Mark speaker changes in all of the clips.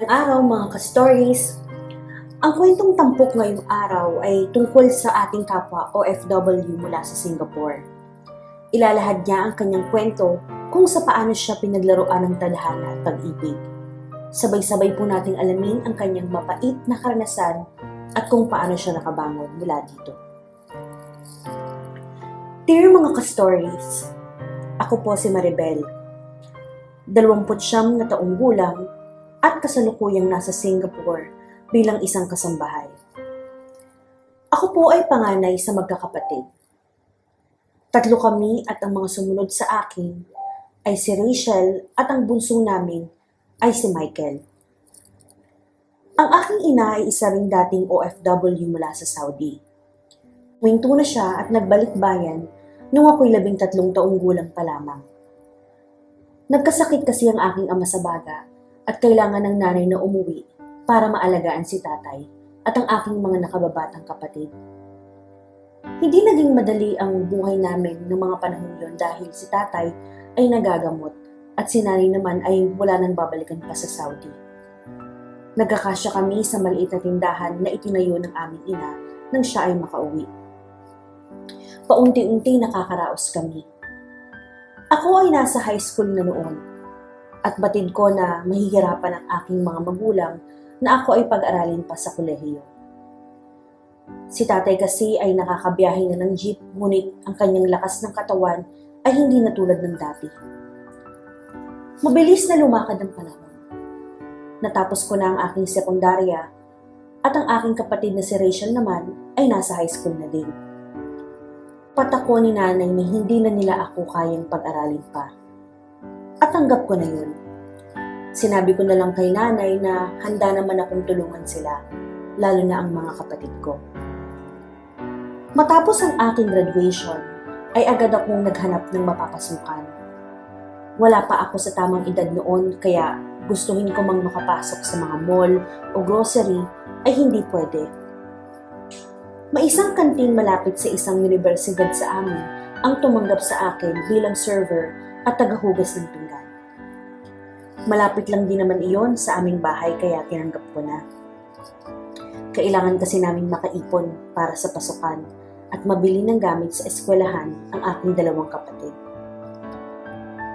Speaker 1: Araw mga ka-stories, ang kwentong tampok ngayong araw ay tungkol sa ating kapwa OFW mula sa Singapore. Ilalahad niya ang kanyang kwento kung sa paano siya pinaglaruan ng tadhana at pag-ibig. Sabay-sabay po nating alamin ang kanyang mapait na karanasan at kung paano siya nakabangon mula dito. Dear mga ka-stories, ako po si Maribel. 29 na taong gulang at kasalukuyang nasa Singapore bilang isang kasambahay. Ako po ay panganay sa magkakapatid. 3 kami at ang mga sumunod sa akin ay si Rachel at ang bunso namin ay si Michael. Ang aking ina ay isa ring dating OFW mula sa Saudi. Huminto na siya at nagbalik bayan nung ako'y 13 taong gulang pa lamang. Nagkasakit kasi ang aking ama sa baga at kailangan ng nanay na umuwi para maalagaan si tatay at ang aking mga nakababatang kapatid. Hindi naging madali ang buhay namin ng mga panahon yon dahil si tatay ay nagagamot at si nanay naman ay wala nang babalikan pa sa Saudi. Nagkakasya kami sa maliit na tindahan na itinayo ng aming ina nang siya ay makauwi. Paunti-unti nakakaraos kami. Ako ay nasa high school na noon at batid ko na mahihirapan ang aking mga magulang na ako ay pag-aralin pa sa kolehiyo. Si tatay kasi ay nakakabiyahe na ng jeep ngunit ang kanyang lakas ng katawan ay hindi na tulad ng dati. Mabilis na lumakad ang panahon. Natapos ko na ang aking sekundarya at ang aking kapatid na si Rachel naman ay nasa high school na din. Patako ni nanay na hindi na nila ako kayang pag-aralin pa. At tanggap ko na yun. Sinabi ko na lang kay nanay na handa naman akong tulungan sila, lalo na ang mga kapatid ko. Matapos ang aking graduation, ay agad akong naghanap ng mapapasukan. Wala pa ako sa tamang edad noon kaya gustuhin ko mang makapasok sa mga mall o grocery ay hindi pwede. May isang kantin malapit sa isang universidad sa amin ang tumanggap sa akin bilang server at tagahugas ng pinggan. Malapit lang din naman iyon sa aming bahay kaya tinanggap ko na. Kailangan kasi namin makaipon para sa pasukan at mabili ng gamit sa eskwelahan ang aking 2 kapatid.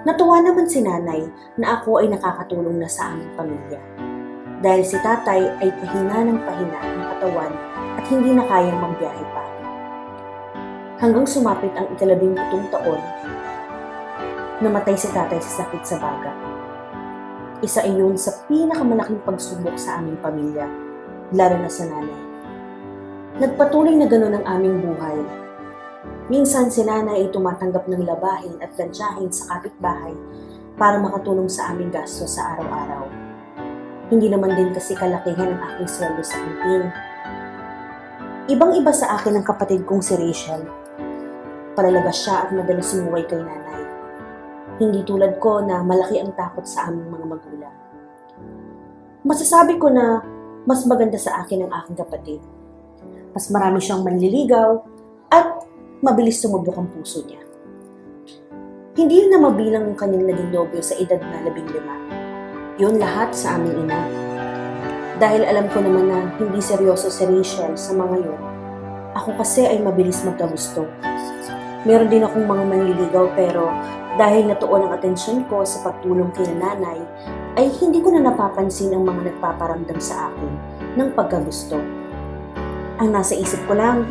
Speaker 1: Natuwa naman si nanay na ako ay nakakatulong na sa aming pamilya. Dahil si tatay ay pahina ng pahina ang katawan at hindi na kayang magbiyahe pa. Hanggang sumapit ang 17 taon, namatay si tatay sa sakit sa baga. Isa iyon sa pinakamalaking pagsubok sa aming pamilya, lalo na sa nanay. Nagpatuloy na ganoon ang aming buhay. Minsan si nanay ay tumatanggap ng labahin at plantsahin sa kapitbahay para makatulong sa aming gasto sa araw-araw. Hindi naman din kasi kalakihan ang aking sweldo sa kantin. Ibang-iba sa akin ang kapatid kong si Rachel. Palalabas siya at madalas sumuway kay nanay. Hindi tulad ko na malaki ang takot sa aming mga magulang. Masasabi ko na mas maganda sa akin ang aking kapatid. Mas marami siyang manliligaw at mabilis sumubok ang puso niya. Hindi na mabilang ang kanyang naging nobyo sa edad na 15. Yun lahat sa aming ina. Dahil alam ko naman na hindi seryoso si Rachel sa mga yun, ako kasi ay mabilis magkagusto. Meron din akong mga manliligaw pero dahil natuon ang atensyon ko sa pagtulong kay nanay, ay hindi ko na napapansin ang mga nagpaparamdam sa akin ng pagkagusto. Ang nasa isip ko lang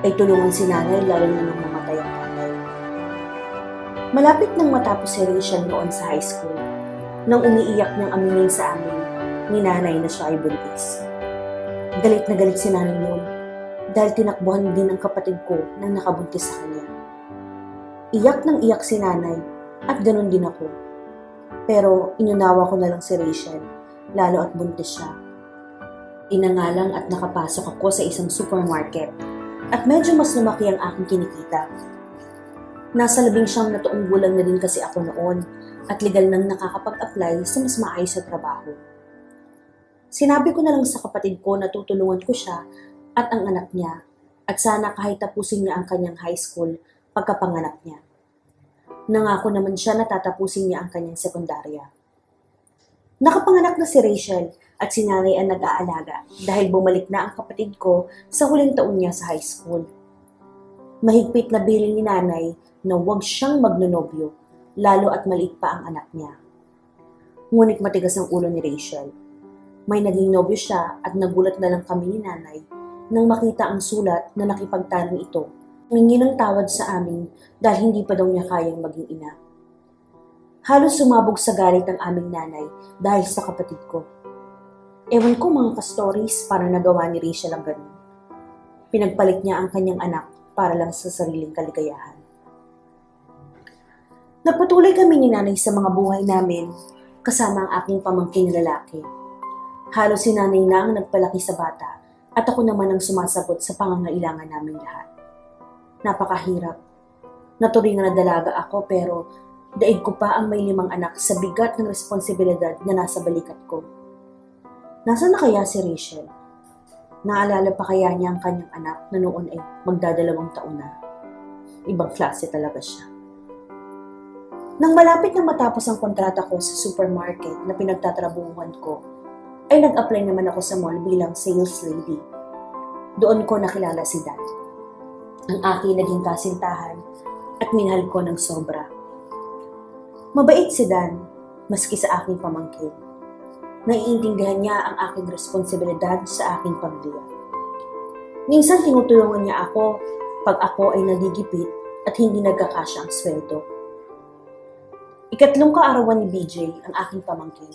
Speaker 1: ay tulungan si nanay lalo na nang mamatay ang tatay. Malapit nang matapos si Rachel noon sa high school, nang umiiyak niyang aminin sa amin ni nanay na siya ay buntis. Galit na galit si nanay noon dahil tinakbuhan din ang kapatid ko nang nakabuntis sa kanya. Iyak nang iyak si nanay at ganun din ako. Pero inunawa ko na lang si Rachel, lalo at buntis siya. Inangalang at nakapasok ako sa isang supermarket at medyo mas lumaki ang aking kinikita. Nasa 19 na taong gulang na din kasi ako noon at legal nang nakakapag-apply sa mas maayos na trabaho. Sinabi ko na lang sa kapatid ko na tutulungan ko siya at ang anak niya at sana kahit tapusin niya ang kanyang high school pagkapanganak niya. Nangako naman siya na tatapusin niya ang kanyang sekundarya. Nakapanganak na si Rachel at si nanay ang nag-aalaga dahil bumalik na ang kapatid ko sa huling taon niya sa high school. Mahigpit na bilin ni nanay na huwag siyang magnonobyo, lalo at maliit pa ang anak niya. Ngunit matigas ang ulo ni Rachel. May naging nobyo siya at nagulat na lang kami ni nanay nang makita ang sulat na nakipagtanong ito. Humingi ng tawad sa amin dahil hindi pa daw niya kayang maging ina. Halos sumabog sa galit ang aming nanay dahil sa kapatid ko. Ewan ko mga ka-stories para nagawa ni Rachel ang ganun. Pinagpalit niya ang kanyang anak para lang sa sariling kaligayahan. Nagpatuloy kami ni nanay sa mga buhay namin kasama ang aking pamangkin na lalaki. Halos si nanay na ang nagpalaki sa bata at ako naman ang sumasagot sa pangangailangan namin lahat. Napakahirap. Naturingan na dalaga ako pero daig ko pa ang may 5 anak sa bigat ng responsibilidad na nasa balikat ko. Nasaan na kaya si Rachel? Naalala pa kaya niya ang kanyang anak na noon ay magdadalawang taon na? Ibang klase talaga siya. Nang malapit na matapos ang kontrata ko sa supermarket na pinagtatrabuhan ko, ay nag-apply naman ako sa mall bilang sales lady. Doon ko nakilala si Dan, ang aking naging kasintahan at minahal ko ng sobra. Mabait si Dan, maski sa aking pamangkin. Naiintindihan niya ang aking responsibilidad sa aking pamilya. Minsan tinutulungan niya ako pag ako ay nagigipit at hindi nagkakasya ang sweldo. Ikatlong kaarawan ni BJ, ang aking pamangkin,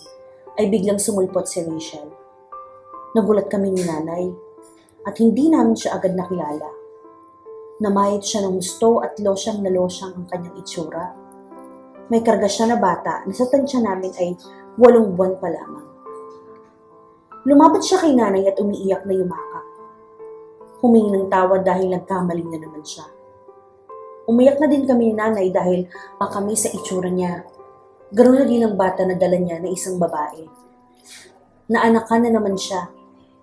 Speaker 1: ay biglang sumulpot si Rachel. Nagulat kami ni nanay at hindi namin siya agad nakilala. Namayit siya ng gusto at losyang na losyang ang kanyang itsura. May karga siya na bata na sa tansya namin ay 8 buwan pa lamang. Lumapit siya kay nanay at umiiyak na yumakap. Humingi ng tawad dahil nagkamali na naman siya. Umiyak na din kami ni nanay dahil kami sa itsura niya. Ganoon na din ang bata na dala niya na isang babae. Naanakan na naman siya.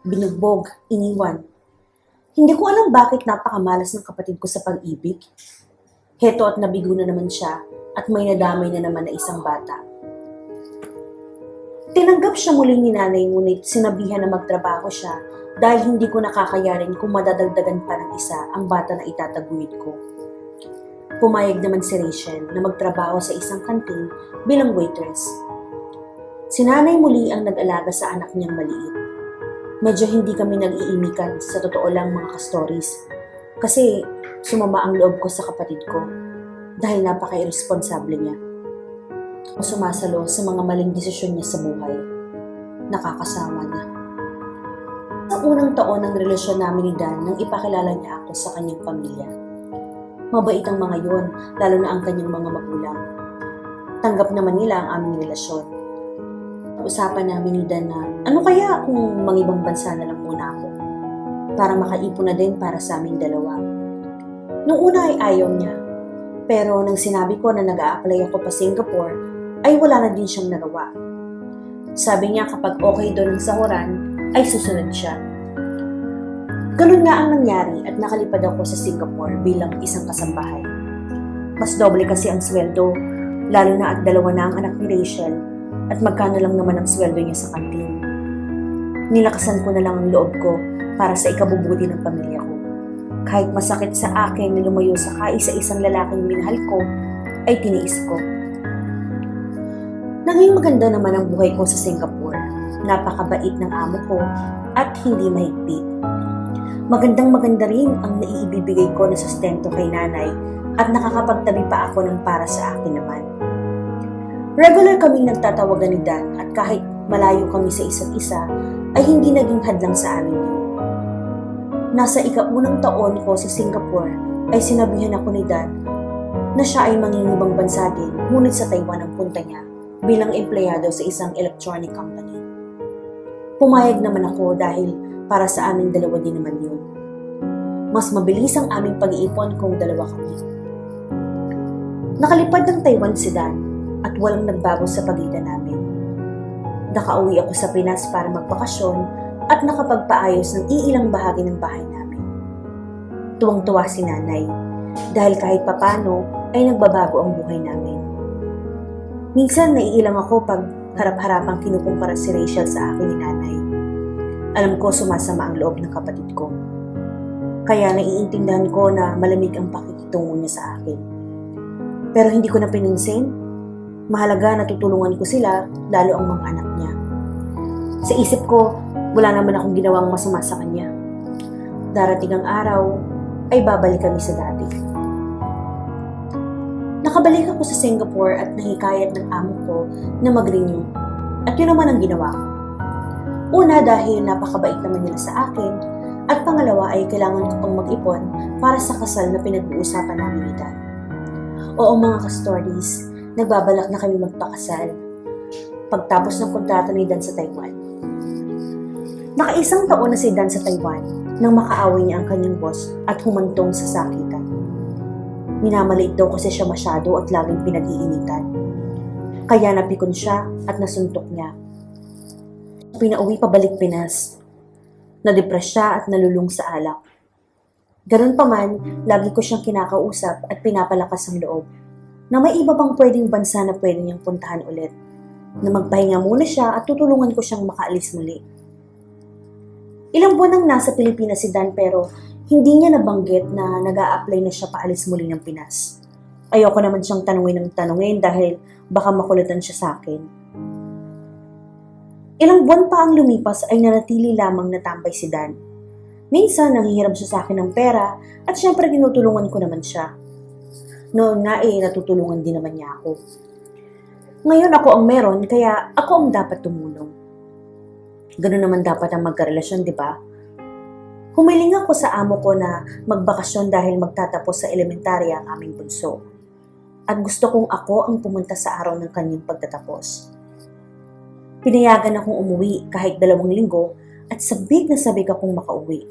Speaker 1: Binugbog, iniwan. Hindi ko alam bakit napakamalas ng kapatid ko sa pag-ibig. Heto at nabigo na naman siya at may nadamay na naman na isang bata. Tinanggap siya muli ni nanay ngunit sinabihan na magtrabaho siya dahil hindi ko nakakayanin kung madadagdagan pa ng isa ang bata na itataguyod ko. Pumayag naman si Rachel na magtrabaho sa isang kantin bilang waitress. Si nanay muli ang nag-alaga sa anak niyang maliit. Medyo hindi kami nag-iimikan sa totoo lang mga ka-stories kasi sumama ang loob ko sa kapatid ko dahil napaka-irresponsable niya. Sumasalo sa mga maling desisyon niya sa buhay. Nakakasama na. Sa unang taon ng relasyon namin ni Dan nang ipakilala niya ako sa kanyang pamilya. Mabait ang mga yon, lalo na ang kanyang mga magulang. Tanggap naman nila ang aming relasyon. Usapan namin ni Dan na ano kaya kung mangibang bansa na lang muna ako para makaipon na din para sa aming dalawa. Noong una ay ayaw niya, pero nang sinabi ko na nag-a-apply ako pa Singapore, ay wala na din siyang nagawa. Sabi niya kapag okay doon ang sahuran, ay susunod siya. Ganun nga ang nangyari at nakalipad ako sa Singapore bilang isang kasambahay. Mas doble kasi ang sweldo, lalo na at 2 na ang anak ni Rachel at magkano lang naman ang sweldo niya sa kantin. Nilakasan ko na lang ang loob ko para sa ikabubuti ng pamilya ko. Kahit masakit sa akin na lumayo sa kaisa-isang lalaking minahal ko, ay tiniis ko. Naging maganda naman ang buhay ko sa Singapore. Napakabait ng amo ko at hindi mahigpit. Magandang-maganda rin ang naiibibigay ko na sustento kay nanay at nakakapagtabi pa ako ng para sa akin naman. Regular kaming nagtatawagan ni Dan at kahit malayo kami sa isa't isa, ay hindi naging hadlang sa amin yun. Nasa ika-unang taon ko sa Singapore ay sinabihan ako ni Dan na siya ay mangingibang bansa din ngunit sa Taiwan ang punta niya bilang empleyado sa isang electronic company. Pumayag naman ako dahil para sa aming dalawa din naman yun. Mas mabilis ang aming pag-iipon kung dalawa kami. Nakalipad ng Taiwan si Dan at walang nagbago sa pagitan namin. Nakauwi ako sa Pinas para magbakasyon at nakapagpaayos ng iilang bahagi ng bahay namin. Tuwang-tuwa si nanay dahil kahit papano ay nagbabago ang buhay namin. Minsan naiilang ako pag harap-harapang kinukumpara si Rachel sa akin ni nanay. Alam ko sumasama ang loob ng kapatid ko. Kaya naiintindihan ko na malamig ang pakikitungo niya sa akin. Pero hindi ko na pinansin. Mahalaga na tutulungan ko sila, lalo ang mga anak niya. Sa isip ko, wala naman akong ginawang masama sa kanya. Darating ang araw, ay babalik kami sa dati. Nakabalik ako sa Singapore at nahikayat ng amo ko na mag-renew. At yun naman ang ginawa ko. Una dahil napakabait naman nila sa akin, at pangalawa ay kailangan ko pang mag-ipon para sa kasal na pinag-uusapan namin ni Dan. Oo mga ka-stories, nagbabalak na kami magpakasal pagtapos ng kontrata ni Dan sa Taiwan. Nakaisang taon na si Dan sa Taiwan nang makaaway niya ang kanyang boss at humantong sa sakitan. Minamaliit daw kasi siya masyado at laging pinag-iinitan. Kaya napikon siya at nasuntok niya. Pinauwi pabalik Pinas. Nadepress siya at nalulung sa alak. Ganun pa man, lagi ko siyang kinakausap at pinapalakas ang loob na may iba bang pwedeng bansa na pwede niyang puntahan ulit. Na magpahinga muna siya at tutulungan ko siyang makaalis muli. Ilang buwan nang nasa Pilipinas si Dan pero hindi niya nabanggit na nag-a-apply na siya paalis muli ng Pinas. Ayoko naman siyang tanungin ng tanungin dahil baka makulatan siya sa akin. Ilang buwan pa ang lumipas ay nanatili lamang natambay si Dan. Minsan nanghihiram siya sa akin ng pera at syempre tinutulungan ko naman siya. Noon nga natutulungan din naman niya ako. Ngayon ako ang meron kaya ako ang dapat tumulong. Ganun naman dapat ang magkarelasyon, di ba? Humiling ako sa amo ko na magbakasyon dahil magtatapos sa elementarya ang aming bunso. At gusto kong ako ang pumunta sa araw ng kanyang pagtatapos. Pinayagan akong umuwi kahit 2 linggo at sabik na sabik akong makauwi.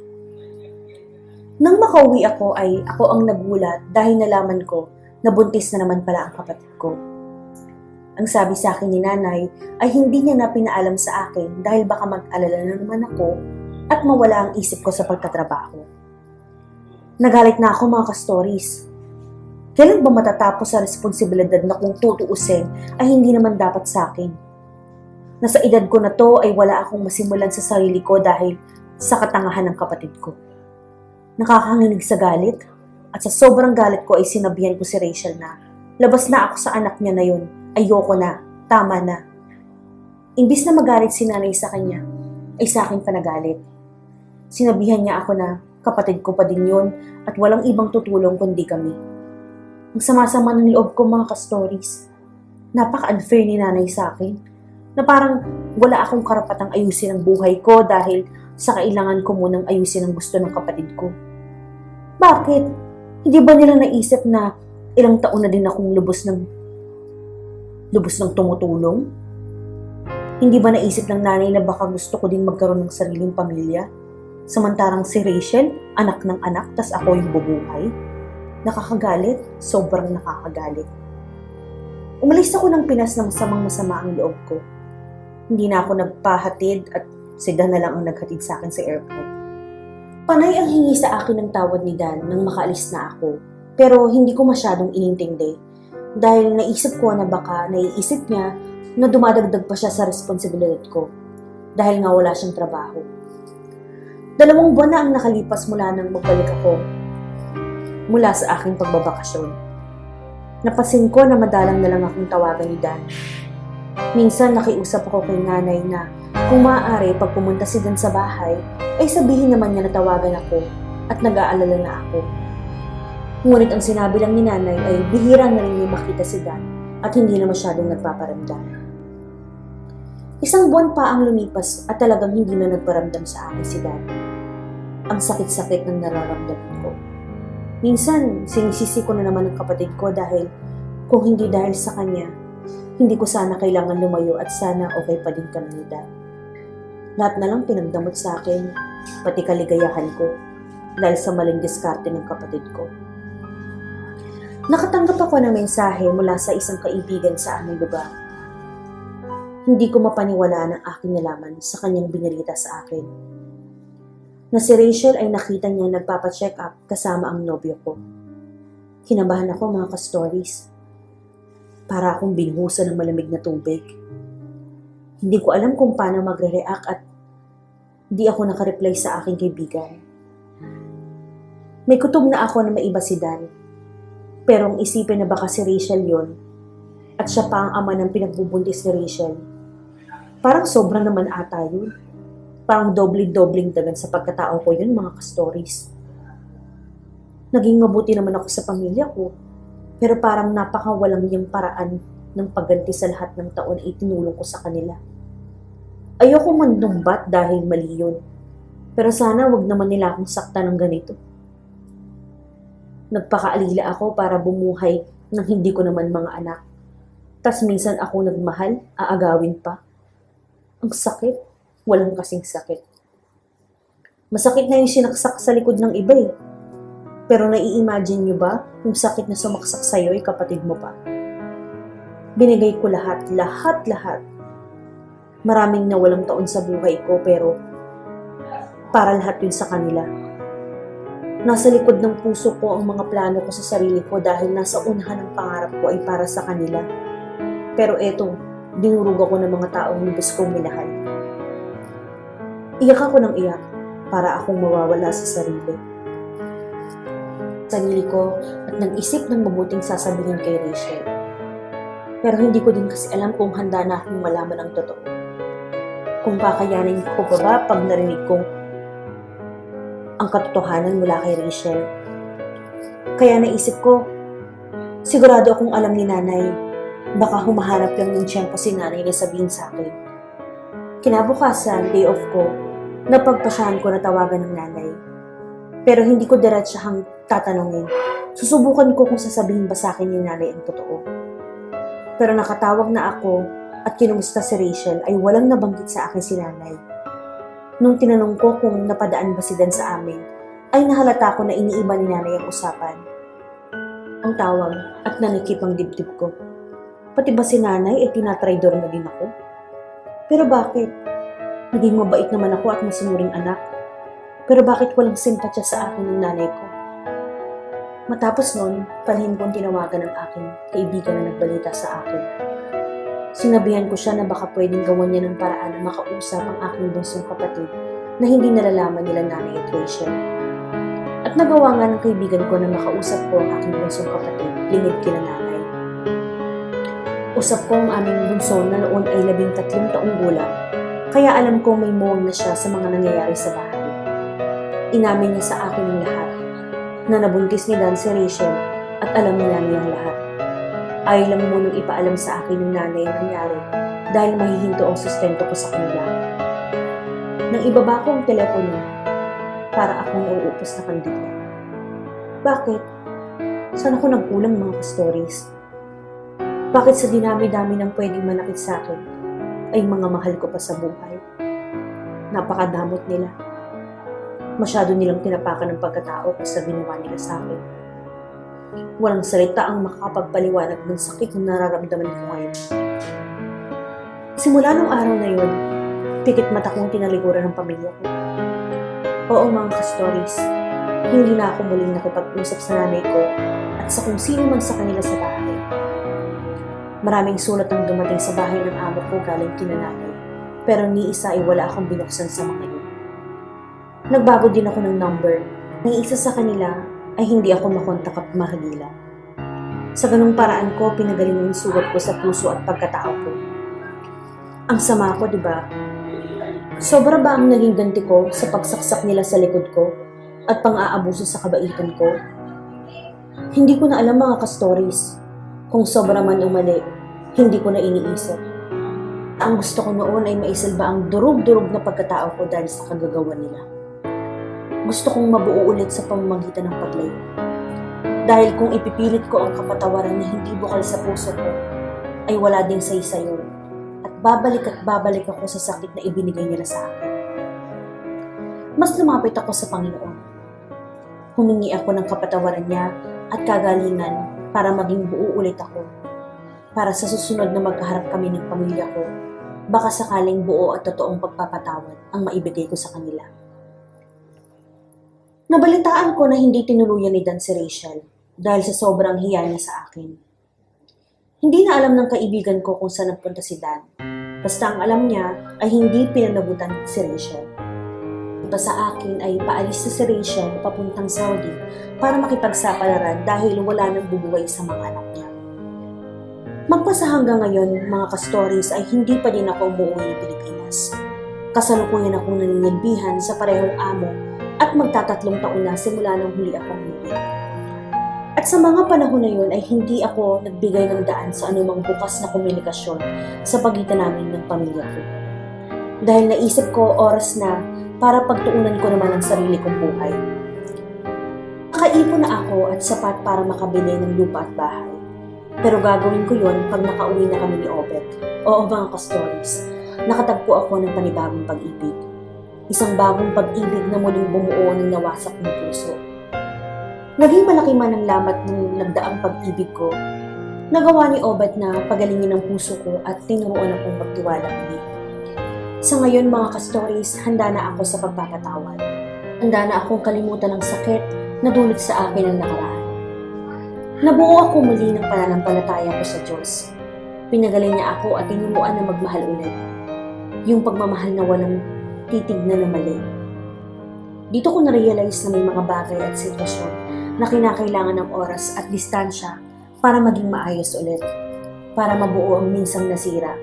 Speaker 1: Nang makauwi ako ay ako ang nagulat dahil nalaman ko na buntis na naman pala ang kapatid ko. Ang sabi sa akin ni nanay ay hindi niya na pinaalam sa akin dahil baka mag-alala na naman ako at mawala ang isip ko sa pagtatrabaho. Nagalit na ako mga ka-stories. Kailan ba matatapos sa responsibilidad na kung tutuusin ay hindi naman dapat sa akin? Nasa edad ko na to ay wala akong masimulan sa sarili ko dahil sa katangahan ng kapatid ko. Nakakanginig sa galit at sa sobrang galit ko ay sinabihan ko si Rachel na labas na ako sa anak niya na yun. Ayoko na, tama na. Imbis na magalit si nanay sa kanya, ay sa akin pa nagalit. Sinabihan niya ako na kapatid ko pa din yun at walang ibang tutulong kundi kami. Ang sama-sama ng loob ko mga ka-stories. Napaka-unfair ni nanay sa akin na parang wala akong karapatang ayusin ang buhay ko dahil sa kailangan ko munang ayusin ang gusto ng kapatid ko. Bakit? Hindi ba nila naisip na ilang taon na din akong lubos ng tumutulong? Hindi ba naisip ng nanay na baka gusto ko din magkaroon ng sariling pamilya? Samantarang si Rachel, anak ng anak, tas ako yung bubuhay? Nakakagalit, sobrang nakakagalit. Umalis ako ng Pinas na masama ang loob ko. Hindi na ako nagpahatid at si Dan na lang ang naghatid sa akin sa airport. Panay ang hingi sa akin ng tawad ni Dan nang makaalis na ako. Pero hindi ko masyadong inintindi dahil naisip ko na baka naiisip niya na dumadagdag pa siya sa responsibilidad ko dahil nga wala siyang trabaho. 2 buwan na ang nakalipas mula nang magbalik ako mula sa aking pagbabakasyon. Napansin ko na madalang na lang akong tawagan ni Dan. Minsan nakiusap ako kay nanay na kung maaari pag pumunta si Dan sa bahay, ay sabihin naman niya na tawagan ako at nag-aalala na ako. Ngunit ang sinabi lang ni nanay ay bihira na rin niya makita si Dan at hindi na masyadong nagpaparamdam. 1 buwan pa ang lumipas at talagang hindi na nagparamdam sa akin si Dan. Ang sakit-sakit ng nararamdaman ko. Minsan, sinisisi ko na naman ang kapatid ko dahil kung hindi dahil sa kanya, hindi ko sana kailangan lumayo at sana okay pa din kami ni Dan. Lahat na lang pinagdamot sa akin, pati kaligayahan ko, dahil sa maling diskarte ng kapatid ko. Nakatanggap ako ng mensahe mula sa isang kaibigan sa aming lugar. Hindi ko mapaniwala ng aking nalaman sa kanyang binalita sa akin. Na si Rachel ay nakita niya nagpapacheck up kasama ang nobyo ko. Kinabahan ako mga ka-stories. Para akong binuhusan ng malamig na tubig. Hindi ko alam kung paano magre-react at di ako nakareply sa aking kaibigan. May kutob na ako na maiba si Dan. Pero ang isipin na baka si Rachel yon at siya pa ang ama ng pinagbubuntis ni Rachel. Parang sobrang naman ata yun. Parang dobling-dobling dagan sa pagkatao ko yun, mga ka-stories. Naging mabuti naman ako sa pamilya ko. Pero parang napakawalang yung paraan ng pagganti sa lahat ng taon ay tinulong ko sa kanila. Ayoko mandumbat dahil mali yun. Pero sana wag naman nila akong sakta ng ganito. Nagpakaalila ako para bumuhay nang hindi ko naman mga anak. Tas minsan ako nagmahal, aagawin pa. Ang sakit, walang kasing sakit. Masakit na yung sinaksak sa likod ng iba eh. Pero nai-imagine nyo ba yung sakit na sumaksak sa'yo ay kapatid mo pa? Binigay ko lahat. Maraming nawalang taon sa buhay ko pero para lahat yun sa kanila. Nasa likod ng puso ko ang mga plano ko sa sarili ko dahil nasa unahan ng pangarap ko ay para sa kanila. Pero eto, dinurog ako ng mga taong lubos kong minahal. Iyak ako ng iyak para akong mawawala sa sarili. Sarili ko at nag-isip ng mabuting sasabihin kay Rachel. Pero hindi ko din kasi alam kung handa na akong malaman ang totoo. Kung kakayanin ko pa ba pag narinig kong ang katotohanan mula kay Rachel. Kaya naisip ko, sigurado akong alam ni nanay, baka humahanap lang ng tiyempo si nanay na sabihin sa akin. Kinabukasan, day off ko, napagpasyahan ko na tawagan ng nanay. Pero hindi ko diretsahang tatanungin. Susubukan ko kung sasabihin ba sa akin ni nanay ang totoo. Pero nakatawag na ako at kinumusta si Rachel ay walang nabanggit sa akin si nanay. Nung tinanong ko kung napadaan ba si Dan sa amin, ay nahalata ko na iniiba ni nanay ang usapan. Ang tawag at nanikip ang dibdib ko. Pati ba si nanay ay tinatraidor na din ako? Pero bakit? Naging mabait naman ako at masunuring anak. Pero bakit walang simpatya sa akin ng nanay ko? Matapos nun, palihim kong tinawagan ng aking kaibigan na nagbalita sa akin. Sinabihan ko siya na baka pwedeng gawan niya ng paraan na makausap ang aking bunsong kapatid na hindi nalalaman nila nanay at Rachel. At nagawa nga ng kaibigan ko na makausap ko ang aking bunsong kapatid, lingid kina nanay. Usap ko ang aming bunso na noon ay 13 taong gulang, kaya alam ko may muwang na siya sa mga nangyayari sa bahay. Inamin niya sa akin ang lahat, na nabuntis ni Dan si Rachel at alam ni nanay ang lahat. Ayaw lang munang ipaalam sa akin ng nanay ang nangyari dahil mahihinto ang sustento ko sa kanila. Nang ibaba ko ang telepono, para akong nauupos na kandila. Bakit? Saan ako nagkulang mga ka-stories? Bakit sa dinami-dami ng pwedeng manakit sa akin ay mga mahal ko pa sa buhay? Napakadamot nila. Masyado nilang tinapakan ng pagkatao ko sa ginawa nila sa akin. Walang salita ang makakapagpaliwanag ng sakit na nararamdaman ko ngayon. Simula nung araw na yun, pikit mata kong tinaliguran ng pamilya ko. Oo mga ka-stories, hindi na ako muling nakipag-usap sa nanay ko at sa kung sino man sa kanila sa bahay. Maraming sulat ang dumating sa bahay ng amo ko galing kina nanay, pero ni isa ay wala akong binuksan sa mga yun. Nagbago din ako ng number, ng isa sa kanila ay hindi ako makontak at mahagila. Sa ganung paraan ko, pinagaling ang sugat ko sa puso at pagkatao ko. Ang sama ko, di ba? Sobra ba ang naging ganti ko sa pagsaksak nila sa likod ko at pang-aabuso sa kabaitan ko? Hindi ko na alam mga ka-stories. Kung sobra man o mali, hindi ko na iniisip. Ang gusto ko noon ay maisalba ang durug-durug na pagkatao ko dahil sa kagagawa nila. Gusto kong mabuo ulit sa pamamagitan ng paglayo. Dahil kung ipipilit ko ang kapatawaran na hindi bukal sa puso ko, ay wala ding saysay yun. At babalik ako sa sakit na ibinigay nila sa akin. Mas lumapit ako sa Panginoon. Humingi ako ng kapatawaran niya at kagalingan para maging buo ulit ako. Para sa susunod na magkaharap kami ng pamilya ko, baka sakaling buo at totoong pagpapatawad ang maibigay ko sa kanila. Nabalitaan ko na hindi tinuluyan ni Dan si Rachel dahil sa sobrang hiya niya sa akin. Hindi na alam ng kaibigan ko kung saan nagpunta si Dan. Basta ang alam niya ay hindi pinanagutan si Rachel. Iba sa akin ay paalis na si Rachel papuntang Saudi para makipagsapalaran dahil wala nang bubuhay sa mga anak niya. Magpasa hanggang ngayon, mga ka-stories, ay hindi pa din ako umuwi ng Pilipinas. Kasalukuyan akong naninilbihan sa parehong amo at magtatatlong taon na simula nang huli akong umuwi. At sa mga panahon na yun ay hindi ako nagbigay ng daan sa anumang bukas na komunikasyon sa pagitan namin ng pamilya ko. Dahil naisip ko oras na para pagtuunan ko naman ang sarili kong buhay. Nakaipon na ako at sapat para makabili ng lupa at bahay. Pero gagawin ko yon pag nakauwi na kami ni Obet. Oo mga ka-stories, nakatagpo ako ng panibagong pag-ibig. Isang bagong pag-ibig na muling bumuo ng nawasak ng puso. Naging malaki man ang lamat ng nagdaang pag-ibig ko, nagawa ni Obet na pagalingin ang puso ko at tinuruan akong magtiwala muli. Sa ngayon mga ka-stories, handa na ako sa pagpapatawad. Handa na akong kalimutan ang sakit na dulot sa akin ng nakaraan. Nabuo ako muli ng pananampalataya ko sa Diyos. Pinagaling niya ako at tinuruan na magmahal ulit. Yung pagmamahal na walang titignan na mali. Dito ko na-realize na may mga bagay at sitwasyon na kinakailangan ng oras at distansya para maging maayos ulit. Para mabuo ang minsang nasira.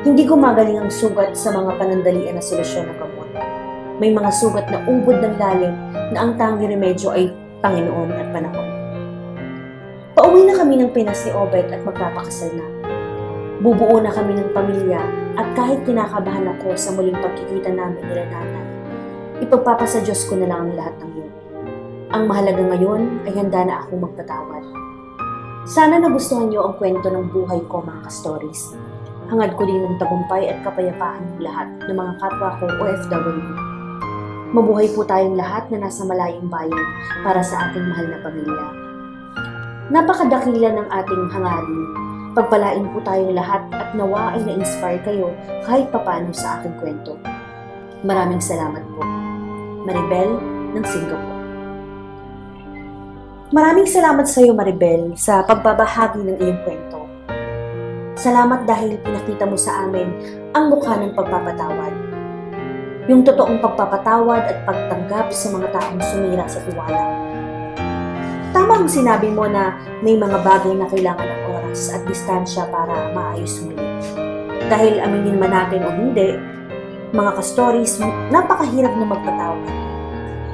Speaker 1: Hindi gumagaling ang sugat sa mga panandalian na solusyon ng gamot. May mga sugat na ubod ng lalim na ang tanging remedyo ay Panginoon at panahon. Pauwi na kami ng Pinas ni Obet at magpapakasal na. Bubuo na kami ng pamilya at kahit kinakabahan ako sa muling pagkikita namin nila nanay, ipagpapasa Diyos ko na lang ang lahat ng yun. Ang mahalaga ngayon ay handa na akong magpatawad. Sana nagustuhan niyo ang kwento ng buhay ko mga ka-stories. Hangad ko din ng tagumpay at kapayapaan ng lahat ng mga kapwa ko OFW. Mabuhay po tayong lahat na nasa malayong bayan para sa ating mahal na pamilya. Napakadakila ng ating hangarin. Pagpalain po tayong lahat at nawa ay na-inspire kayo kahit papano sa aking kwento. Maraming salamat po. Maribel ng Singapore. Maraming salamat sa iyo Maribel sa pagbabahagi ng iyong kwento. Salamat dahil pinakita mo sa amin ang mukha ng pagpapatawad. Yung totoong pagpapatawad at pagtanggap sa mga taong sumira sa tiwala. Tama ang sinabi mo na may mga bagay na kailangan ng oras at distansya para maayos muli. Dahil aminin man natin o hindi, mga ka-stories, napakahirap na magpatawad.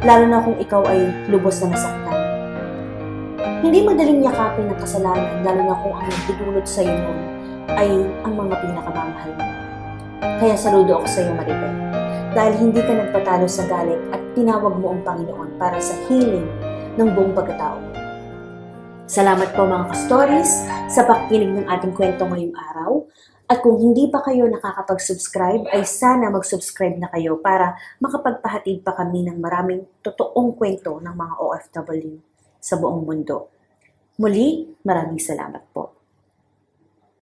Speaker 1: Lalo na kung ikaw ay lubos na nasaktan. Hindi madaling yakapin ang kasalanan, lalo na kung ang nagdudulot sa iyo noon ay ang mga pinakamamahal mo. Kaya saludo ako sa iyo, Maribel. Dahil hindi ka nagpatalo sa galit at tinawag mo ang Panginoon para sa healing ng buong pagkatao mo. Salamat po mga ka-stories sa pakikinig ng ating kwento ngayong araw. At kung hindi pa kayo nakakapag-subscribe, ay sana mag-subscribe na kayo para makapagpahatid pa kami ng maraming totoong kwento ng mga OFW sa buong mundo. Muli, maraming salamat po.